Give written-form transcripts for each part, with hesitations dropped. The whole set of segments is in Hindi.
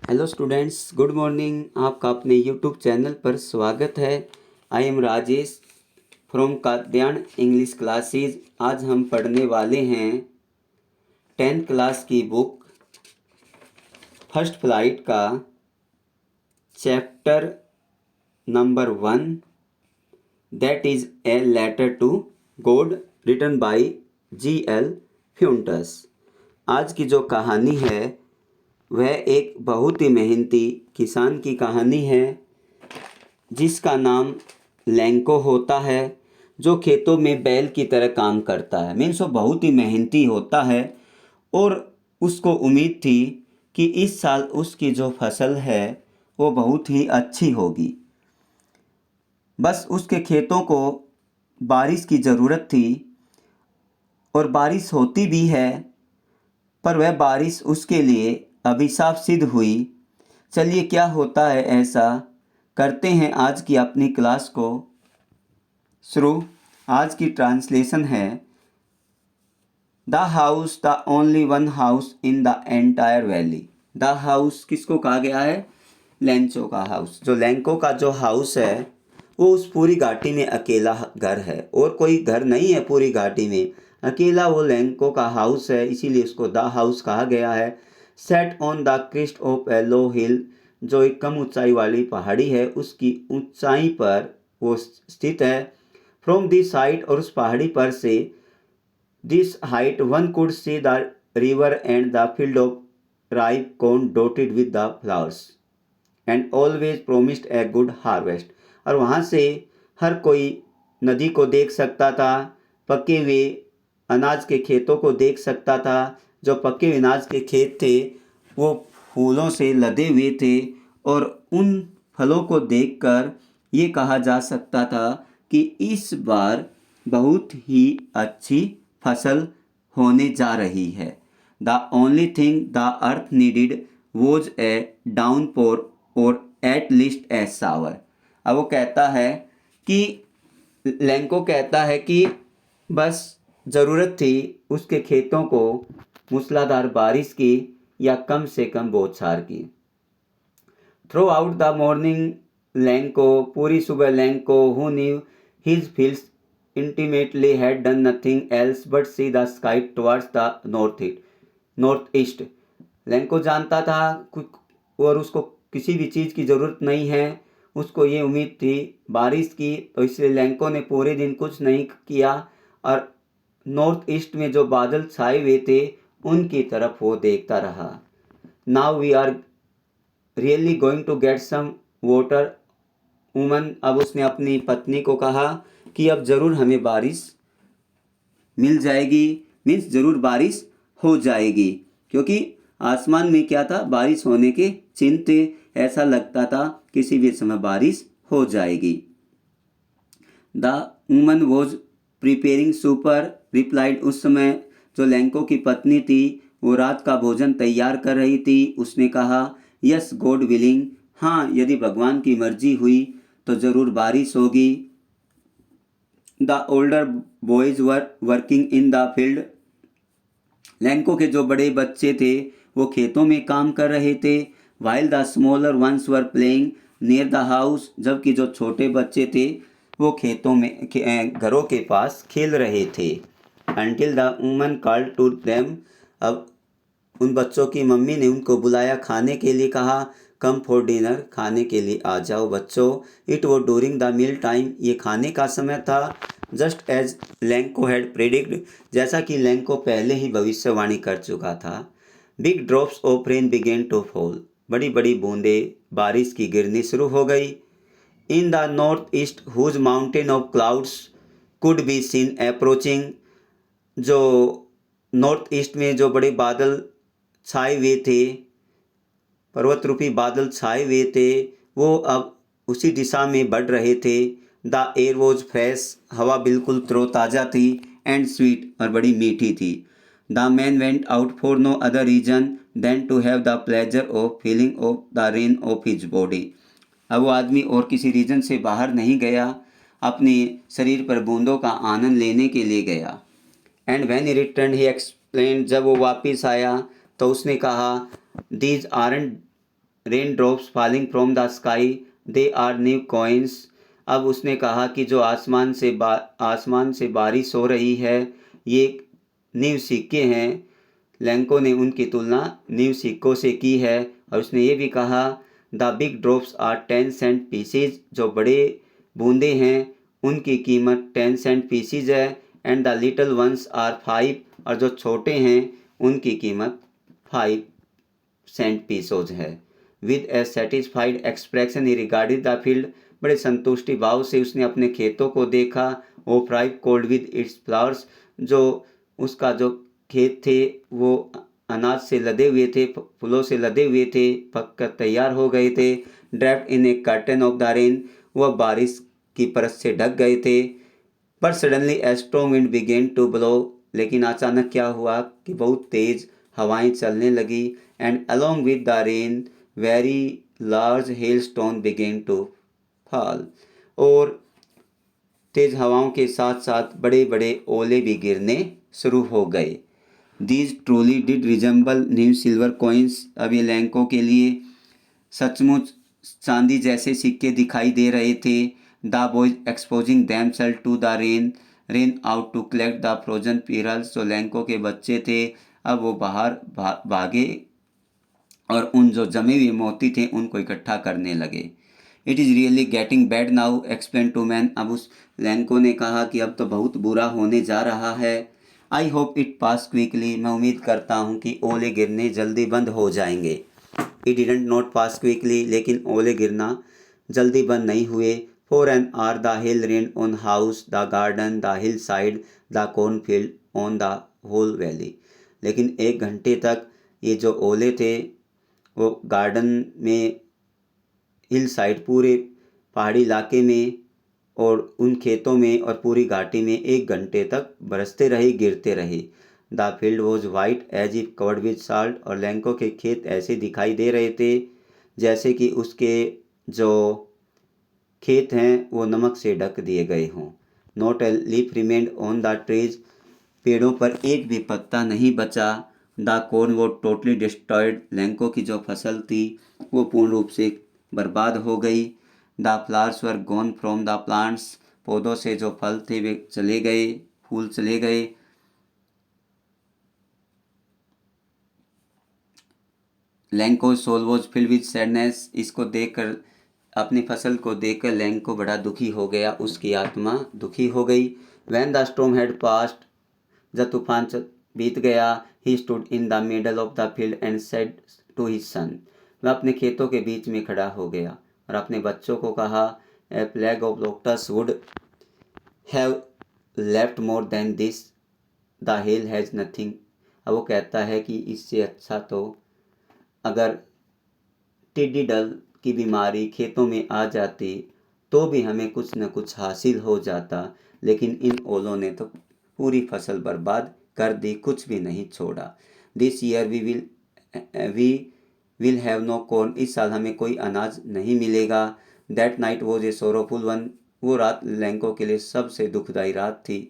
Hello students, good morning. आपका अपने यूट्यूब चैनल पर स्वागत है। I am Rajesh from Katyayan English classes. आज हम पढ़ने वाले हैं 10th क्लास की बुक फर्स्ट फ्लाइट का chapter number 1, that is a letter to God, written by G.L. Fuentes. आज की जो कहानी है वह एक बहुत ही मेहनती किसान की कहानी है जिसका नाम लैंको होता है, जो खेतों में बैल की तरह काम करता है। मीन्स वो बहुत ही मेहनती होता है और उसको उम्मीद थी कि इस साल उसकी जो फसल है वो बहुत ही अच्छी होगी। बस उसके खेतों को बारिश की ज़रूरत थी और बारिश होती भी है, पर वह बारिश उसके लिए अभिशाप सिद्ध हुई। चलिए क्या होता है ऐसा करते हैं आज की अपनी क्लास को शुरू। आज की ट्रांसलेशन है the house, the only one house in the entire valley. The house किसको कहा गया है? लैंचो का हाउस। जो लैंको का जो हाउस है वो उस पूरी घाटी में अकेला घर है और कोई घर नहीं है पूरी घाटी में, अकेला वो लैंको का हाउस है, इसीलिए उसको द हाउस कहा गया है। Set on the crest of a low hill, जो एक कम ऊंचाई वाली पहाड़ी है उसकी ऊंचाई पर वो स्थित है। फ्रॉम दिस साइड, और उस पहाड़ी पर से this height one could see the river and the field of ripe corn dotted with the flowers and always promised a good harvest. और वहाँ से हर कोई नदी को देख सकता था, पके हुए अनाज के खेतों को देख सकता था। जो पके हुए अनाज के खेत थे वो फूलों से लदे हुए थे और उन फलों को देखकर ये कहा जा सकता था कि इस बार बहुत ही अच्छी फसल होने जा रही है। The only thing the earth needed was a downpour और एट लीस्ट ए शावर। अब वो कहता है कि लैंको कहता है कि बस ज़रूरत थी उसके खेतों को मूसलाधार बारिश की या कम से कम बौछार की। Through out the morning Lanco, पूरी सुबह Lanco who knew his fields intimately had done nothing else but see the sky towards the north east. Lanco जानता था और उसको किसी भी चीज़ की ज़रूरत नहीं है, उसको ये उम्मीद थी बारिश की, तो इसलिए लैंको ने पूरे दिन कुछ नहीं किया और नॉर्थ ईस्ट में जो बादल छाए हुए थे उनकी तरफ वो देखता रहा। Now we are really going to get some water woman. अब उसने अपनी पत्नी को कहा कि अब ज़रूर हमें बारिश मिल जाएगी, मीन्स ज़रूर बारिश हो जाएगी, क्योंकि आसमान में क्या था? बारिश होने के चिन्ह थे। ऐसा लगता था किसी भी समय बारिश हो जाएगी। The woman was preparing super replied. उस समय जो लैंको की पत्नी थी वो रात का भोजन तैयार कर रही थी। उसने कहा यस गॉड विलिंग, हाँ यदि भगवान की मर्जी हुई तो ज़रूर बारिश होगी। The older boys were working in the field. Lanco के जो बड़े बच्चे थे वो खेतों में काम कर रहे थे। While the smaller ones were playing near the house, जबकि जो छोटे बच्चे थे वो खेतों में घरों के पास खेल रहे थे। Until the woman called to them, अब उन बच्चों की मम्मी ने उनको बुलाया, खाने के लिए कहा कम फॉर डिनर, खाने के लिए आ जाओ बच्चों। It was during the meal time, ये खाने का समय था। Just as Lencho had predict, जैसा कि लैंको पहले ही भविष्यवाणी कर चुका था। Big drops of rain began to fall, बड़ी बड़ी बूंदें बारिश की गिरनी शुरू हो गई। In the north east whose mountain of clouds could be seen approaching, जो नॉर्थ ईस्ट में जो बड़े बादल छाए हुए थे, पर्वत रूपी बादल छाए हुए थे, वो अब उसी दिशा में बढ़ रहे थे। द एयर वॉज फ्रेश, हवा बिल्कुल तरोताज़ा थी, एंड स्वीट, और बड़ी मीठी थी। The man went out for no other reason than to have the pleasure of feeling of the rain of his body. अब वो आदमी और किसी रीजन से बाहर नहीं गया, अपने शरीर पर बूंदों का आनंद लेने के लिए गया। And when he return he explain, जब वो वापस आया तो उसने कहा these aren't rain drops falling from the sky, they are new coins. अब उसने कहा कि जो आसमान से बारिश हो रही है ये न्यू सिक्के हैं। लैंको ने उनकी तुलना न्यू सिक्कों से की है और उसने ये भी कहा the big drops are 10 cent pieces, जो बड़े बूंदे हैं उनकी कीमत 10 सेंट पीसीज है। And the little ones are 5, और जो छोटे हैं उनकी कीमत 5 सेंट पीसोज है। With a satisfied expression he regarded the field, बड़े संतुष्टि भाव से उसने अपने खेतों को देखा। ओ फ्राइव कोल्ड विद इट्स फ्लावर्स, जो उसका जो खेत थे वो अनाज से लदे हुए थे, फूलों से लदे हुए थे, पककर तैयार हो गए थे। Draped in a curtain of the rain, वह बारिश की परत से ढक गए थे। पर suddenly a strong wind began to blow, लेकिन अचानक क्या हुआ कि बहुत तेज हवाएं चलने लगी। And along with the rain very large hail stone began to fall, और तेज हवाओं के साथ साथ बड़े बड़े ओले भी गिरने शुरू हो गए। These truly did resemble new silver coins, अब ये लैंको के लिए सचमुच चांदी जैसे सिक्के दिखाई दे रहे थे। The boys exposing themselves to the rain out to collect the frozen pearls, जो लैंको के बच्चे थे अब वो बाहर भागे और उन जो जमे हुए मोती थे उनको इकट्ठा करने लगे। It is really getting bad now explain to man, अब उस लैंको ने कहा कि अब तो बहुत बुरा होने जा रहा है। I hope it pass quickly, मैं उम्मीद करता हूँ कि ओले गिरने जल्दी बंद हो जाएंगे। It didn't not pass quickly, लेकिन ओले गिरना जल्दी बंद नहीं हुए। For an hour the hail rain on house, the garden, the hillside, the cornfield, on the whole valley, लेकिन 1 घंटे तक ये जो ओले थे वो गार्डन में, हिल साइड पूरे पहाड़ी इलाके में और उन खेतों में और पूरी घाटी में 1 घंटे तक बरसते रहे, गिरते रहे। The field was white as if covered with salt, और लैंको के खेत ऐसे दिखाई दे रहे थे जैसे कि उसके जो खेत हैं वो नमक से ढक दिए गए हों। Not a leaf remained on the trees, पेड़ों पर एक भी पत्ता नहीं बचा। द कॉर्न वो टोटली डिस्ट्रॉयड, लैंको की जो फसल थी वो पूर्ण रूप से बर्बाद हो गई। The flowers were gone from the plants, पौधों से जो फल थे वे चले गए, फूल चले गए। Lencho soul was filled with sadness, इसको देखकर, अपनी फसल को देखकर लैंको बड़ा दुखी हो गया, उसकी आत्मा दुखी हो गई। When the storm had passed, जब तूफान बीत गया, he stood in the middle of the field and said to his son, वह अपने खेतों के बीच में खड़ा हो गया और अपने बच्चों को कहा, a plague of locusts would have left more than this, the hill has nothing. अब वो कहता है कि इससे अच्छा तो अगर टिड्डी दल की बीमारी खेतों में आ जाती तो भी हमें कुछ न कुछ हासिल हो जाता, लेकिन इन ओलों ने तो पूरी फसल बर्बाद कर दी, कुछ भी नहीं छोड़ा। This year we will have no corn, इस साल हमें कोई अनाज नहीं मिलेगा। That night was a sorrowful one, वो रात लैंको के लिए सबसे दुखदाई रात थी।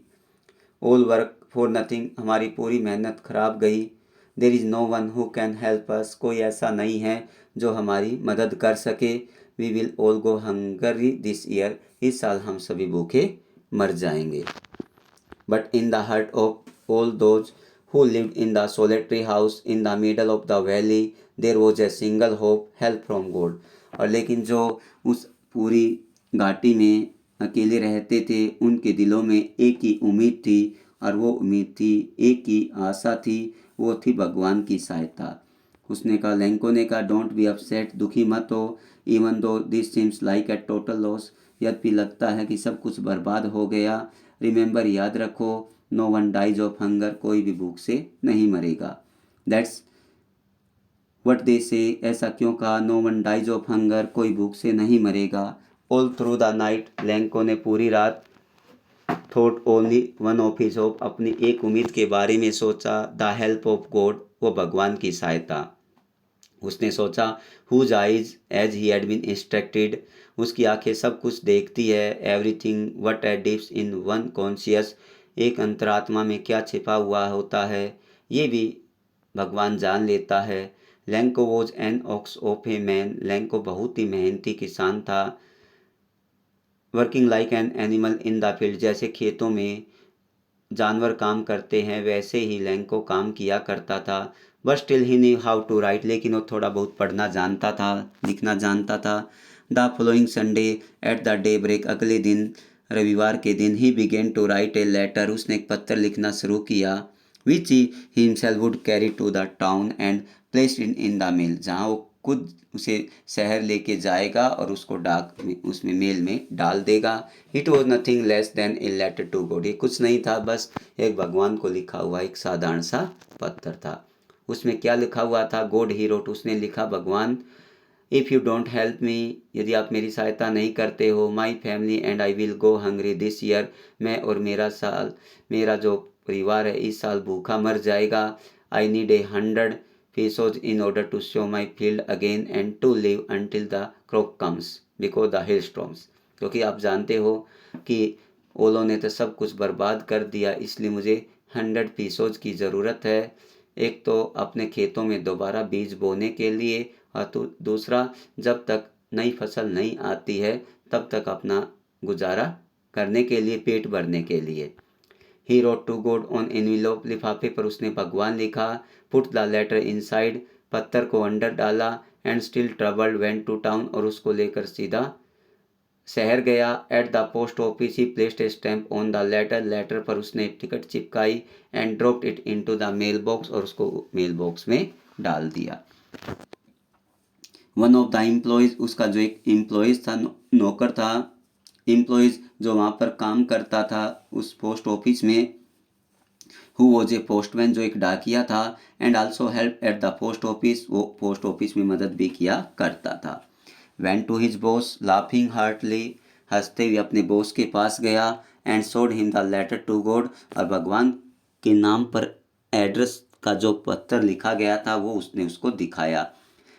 ऑल वर्क फॉर नथिंग, हमारी पूरी मेहनत खराब गई। There is no one who can help us, कोई ऐसा नहीं है जो हमारी मदद कर सके। We will all go hungry this year, इस साल हम सभी भूखे मर जाएंगे। But in the heart of all those who lived in the solitary house in the middle of the valley there was a single hope, help from God. और लेकिन जो उस पूरी घाटी में अकेले रहते थे उनके दिलों में एक ही उम्मीद थी, और वो उम्मीद थी, एक ही आशा थी, वो थी भगवान की सहायता। उसने कहा, लैंको ने कहा, डोंट बी अपसेट, दुखी मत हो। Even though this seems like a total loss, यद्यपि लगता है कि सब कुछ बर्बाद हो गया। रिमेंबर, याद रखो, no one dies of hunger, कोई भी भूख से नहीं मरेगा। दैट्स व्हाट दे से, ऐसा क्यों कहा, no one dies of hunger, कोई भूख से नहीं मरेगा। All through the night, Lencho ने पूरी रात thought only one of his hope, अपनी एक उम्मीद के बारे में सोचा, द हेल्प ऑफ गॉड, वो भगवान की सहायता। उसने सोचा, whose eyes as he had been instructed, उसकी आंखें सब कुछ देखती है। Everything what a deeps in one conscious, एक अंतरात्मा में क्या छिपा हुआ होता है ये भी भगवान जान लेता है। Lanco was an ox of a man, Lanco बहुत ही मेहनती किसान था। Working like an animal in the field, जैसे खेतों में जानवर काम करते हैं वैसे ही लैंको काम किया करता था। But still he knew how to write, लेकिन वो थोड़ा बहुत पढ़ना जानता था, लिखना जानता था। The following Sunday at the daybreak, अगले दिन रविवार के दिन ही began to write a letter, उसने एक पत्र लिखना शुरू किया। Which he himself would carry to the town and place in the mail, जहाँ वो खुद उसे शहर लेके जाएगा और उसको डाक में उसमें मेल में डाल देगा। It was nothing less than a letter to God, ये कुछ नहीं था बस एक भगवान को लिखा हुआ एक साधारण सा पत्र था। उसमें क्या लिखा हुआ था? गॉड ही रोट, उसने लिखा भगवान, if you don't help me, यदि आप मेरी सहायता नहीं करते हो, my family and I will go hungry this year, मैं और मेरा जो परिवार है इस साल भूखा मर जाएगा। I need 100 pesos in order to show my field again and to live until the crop comes because the hailstorms, क्योंकि आप जानते हो कि ओलों ने तो सब कुछ बर्बाद कर दिया, इसलिए मुझे 100 pesos की ज़रूरत है, एक तो अपने खेतों में दोबारा बीज बोने के लिए और तो दूसरा जब तक नई फसल नहीं आती है तब तक अपना गुजारा करने के लिए, पेट भरने के लिए। He wrote to God on envelope, लिफाफे पर उसने भगवान लिखा। पुट द लेटर इनसाइड, पत्थर को अंदर डाला। And still troubled went to town, और उसको लेकर सीधा शहर गया। At the post office he placed a stamp on the letter, letter पर उसने टिकट चिपकाई। And dropped it into the mail box, और उसको मेल बॉक्स में डाल दिया। वन ऑफ द एम्प्लॉयज़, उसका जो एक एम्प्लॉयज़ था, नौकर था, एम्प्लॉयज़ जो वहाँ पर काम करता था उस पोस्ट ऑफिस में, हु वॉज ए पोस्टमैन, जो एक डाकिया था। And also help at the post office, वो पोस्ट ऑफिस में मदद भी किया करता था। Went to his boss laughing heartily, हंसते हुए अपने बॉस के पास गया। And showed him the letter to God, और भगवान के नाम पर एड्रेस का जो पत्र लिखा गया था वो उसने उसको दिखाया।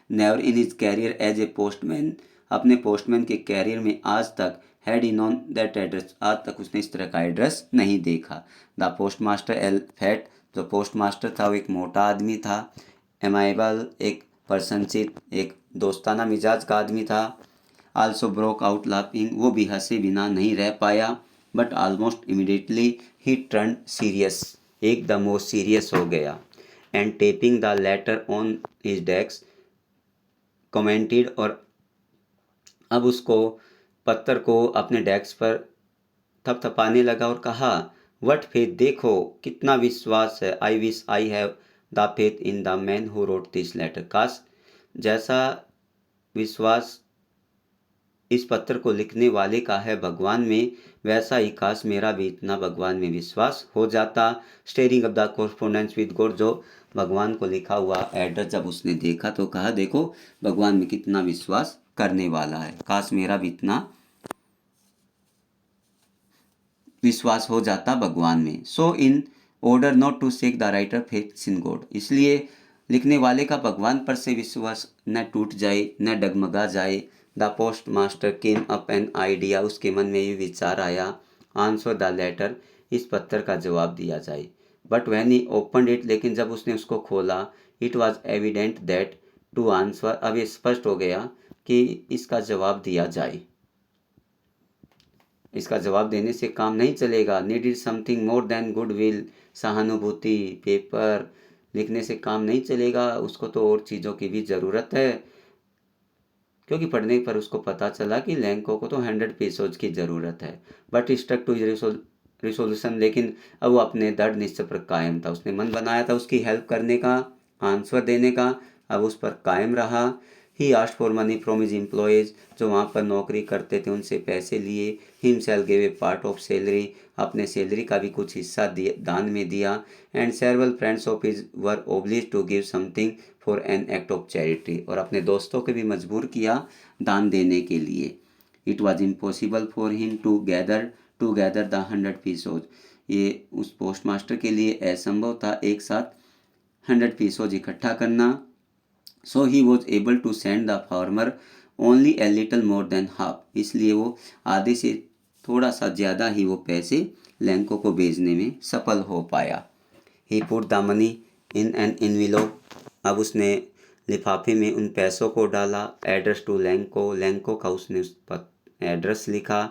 Never in his career as a postman, अपने पोस्टमैन के कैरियर में आज तक had he known that address, आज तक उसने इस तरह का एड्रेस नहीं देखा। The postmaster a fat, जो पोस्ट मास्टर था वो एक मोटा आदमी था। एमाइबल, एक पर्सनशिप, एक दोस्ताना मिजाज का आदमी था। आल्सो ब्रोक आउट लाफिंग, वो भी हंसे बिना नहीं रह पाया। But almost immediately he turn serious, एकदम वो सीरियस हो गया। And tapping the letter on his desk commented, और अब उसको पत्थर को अपने डेस्क पर थपथपाने लगा और कहा, वट फेथ, देखो कितना विश्वास है। I wish I have the faith in the man who wrote this letter, काश जैसा विश्वास इस पत्र को लिखने वाले का है भगवान में, वैसा ही काश मेरा भी इतना भगवान में विश्वास हो जाता। Steering of the correspondence with God, जो भगवान को लिखा हुआ एड्रेस जब उसने देखा तो कहा, देखो भगवान में कितना विश्वास करने वाला है, काश मेरा भी इतना विश्वास हो जाता भगवान में। So in order not to shake the writer faith in God, इसलिए लिखने वाले का भगवान पर से विश्वास न टूट जाए न डगमगा जाए। The post master came up an idea, उसके मन में ये विचार आया, आंसर द लेटर, इस पत्र का जवाब दिया जाए। But when he open it, लेकिन जब उसने उसको खोला, it was evident that to answer, अब ये स्पष्ट हो गया कि इसका जवाब दिया जाए, इसका जवाब देने से काम नहीं चलेगा। Needed something more than good will, सहानुभूति, पेपर लिखने से काम नहीं चलेगा, उसको तो और चीज़ों की भी ज़रूरत है। क्योंकि पढ़ने पर उसको पता चला कि लैंको को तो 100 pesos की ज़रूरत है। बट स्टक टू रिसोल्यूशन, लेकिन अब वो अपने दृढ़ निश्चय पर कायम था, उसने मन बनाया था उसकी हेल्प करने का, आंसर देने का, अब उस पर कायम रहा। He asked for money from his employees, जो वहाँ पर नौकरी करते थे उनसे पैसे लिए। Himself gave a part of salary, अपने सैलरी का भी कुछ हिस्सा दान में दिया। And several friends of his were obliged to give something for an act of charity, और अपने दोस्तों को भी मजबूर किया दान देने के लिए। It was impossible for him to gather the 100 pesos, ये उस पोस्ट मास्टर के लिए असंभव था एक साथ 100 pesos इकट्ठा करना। So he was able to send the farmer only a little more than half, इसलिए वो आधे से थोड़ा सा ज़्यादा ही वो पैसे लैंको को भेजने में सफल हो पाया। He put the money in an envelope, अब उसने लिफाफे में उन पैसों को डाला। एड्रेस टू लैंको, लैंको का उसने उस पर एड्रेस लिखा।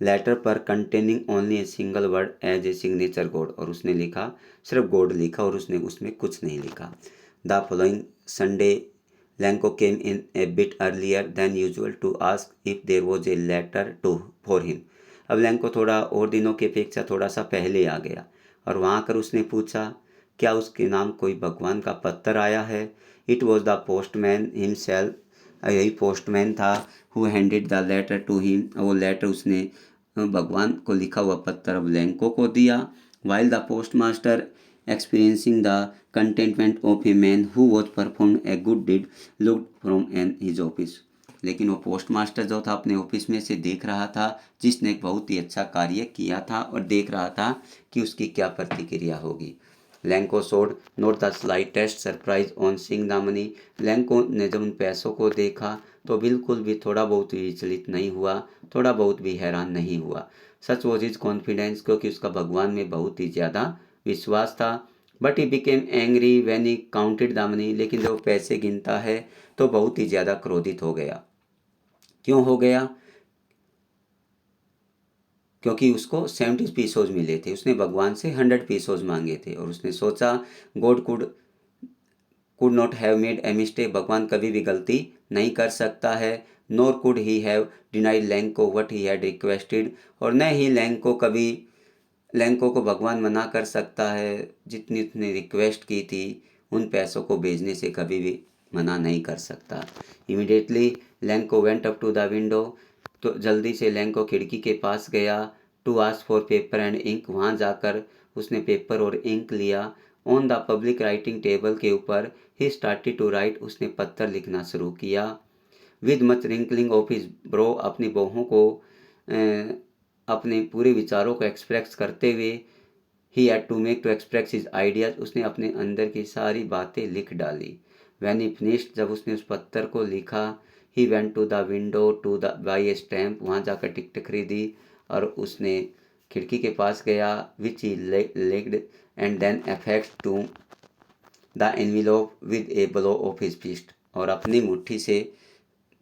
लेटर पर containing only a single word as a signature God, और उसने लिखा सिर्फ गोड लिखा और उसने उसमें कुछ नहीं लिखा। The following Sunday Lencho came in a bit earlier than usual to ask if there was a letter to for him. अब लैंको थोड़ा और दिनों की अपेक्षा थोड़ा सा पहले आ गया और वहाँ आकर उसने पूछा क्या उसके नाम कोई भगवान का पत्थर आया है। It was the postman himself, यही पोस्टमैन था। Who handed the letter to him, वो लेटर उसने भगवान को लिखा हुआ पत्थर अब लैंको को दिया। While the postmaster experiencing the contentment of a man who was perform a good deed looked from an his office. लेकिन वो पोस्ट मास्टर जो था अपने ऑफिस में से देख रहा था जिसने एक बहुत ही अच्छा कार्य किया था और देख रहा था कि उसकी क्या प्रतिक्रिया होगी। Lanco showed note the slightest surprise on seeing the money. Lanco ने जब उन पैसों को देखा तो बिल्कुल भी थोड़ा बहुत भी विचलित नहीं हुआ, थोड़ा बहुत भी हैरान नहीं हुआ। सच वॉज हिज कॉन्फिडेंस, क्योंकि उसका भगवान में बहुत ही ज़्यादा विश्वास था। But he became angry when he counted the money, लेकिन जब पैसे गिनता है तो बहुत ही ज़्यादा क्रोधित हो गया। क्यों हो गया? क्योंकि उसको 70 पीसोज मिले थे, उसने भगवान से 100 पीसोज मांगे थे और उसने सोचा God could not have made a mistake, भगवान कभी भी गलती नहीं कर सकता है। Nor could he have denied Lencho what he had requested, और न ही लैंको को भगवान मना कर सकता है, जितनी उसने रिक्वेस्ट की थी उन पैसों को भेजने से कभी भी मना नहीं कर सकता। Immediately Lencho went up to the window, तो जल्दी से लैंको खिड़की के पास गया। To ask for paper and ink, वहाँ जाकर उसने पेपर और इंक लिया। On the public writing table के ऊपर ही स्टार्टेड टू राइट, उसने पत्थर लिखना शुरू किया। With much wrinkling of his bro, अपनी बाहों को अपने पूरे विचारों को एक्सप्रेस करते हुए, he had to make to express his ideas, उसने अपने अंदर की सारी बातें लिख डाली। व्हेन ही फिनिश्ड, जब उसने उस पत्थर को लिखा, he went to the window to the buy a stamp, वहाँ जाकर टिकट खरीदी और उसने खिड़की के पास गया। Which he licked and then affixed to the envelope with a blow of his fist, और अपनी मुट्ठी से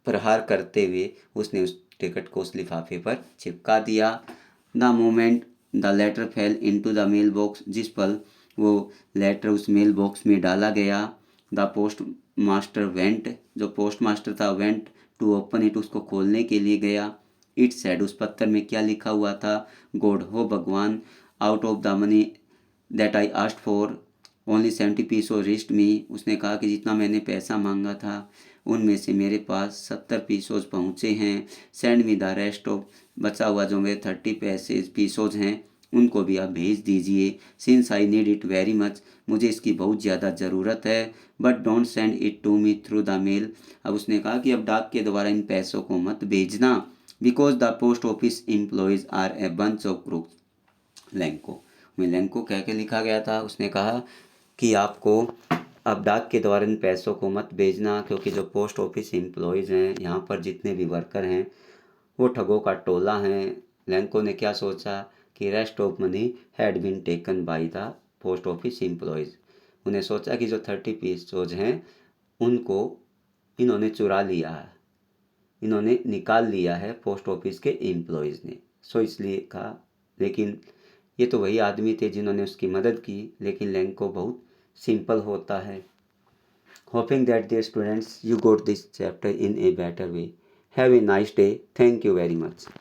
प्रहार करते हुए उसने उस टिकट को उस लिफाफे पर चिपका दिया। The moment the letter fell into the mail box, जिस पल वो लेटर उस मेल बॉक्स में डाला गया, द पोस्ट मास्टर वेंट, जो पोस्ट मास्टर था वेंट टू ओपन इट, उसको खोलने के लिए गया। इट सेड, उस पत्थर में क्या लिखा हुआ था? गॉड, हो भगवान, out of the money that I asked for only 70 pesos reached me, उसने कहा कि जितना मैंने पैसा मांगा था उनमें से मेरे पास 70 पीसोज पहुँचे हैं। Send me the rest of, बचा हुआ जो मेरे 30 पीसोज हैं उनको भी आप भेज दीजिए। Since I need it very much, मुझे इसकी बहुत ज़्यादा ज़रूरत है। But don't send it to me through the mail, अब उसने कहा कि अब डाक के द्वारा इन पैसों को मत भेजना। Because the post office employees are a bunch of crooks. Lencho में लैंको कह के लिखा गया था, उसने कहा कि आपको अब डाक के द्वारा इन पैसों को मत भेजना, क्योंकि जो पोस्ट ऑफिस एम्प्लॉयज़ हैं, यहाँ पर जितने भी वर्कर हैं वो ठगों का टोला हैं। लैंको ने क्या सोचा कि rest of money had been taken by the post office employees, उन्हें सोचा कि जो 30 पीसोज हैं उनको इन्होंने चुरा लिया है, इन्होंने निकाल लिया है पोस्ट ऑफिस के एम्प्लॉयज़ ने। सो इसलिए कहा, लेकिन ये तो वही आदमी थे जिन्होंने उसकी मदद की, लेकिन लैंको बहुत सिंपल होता है। Hoping that dear students you got this chapter in a better way. Have a nice day. Thank you very much.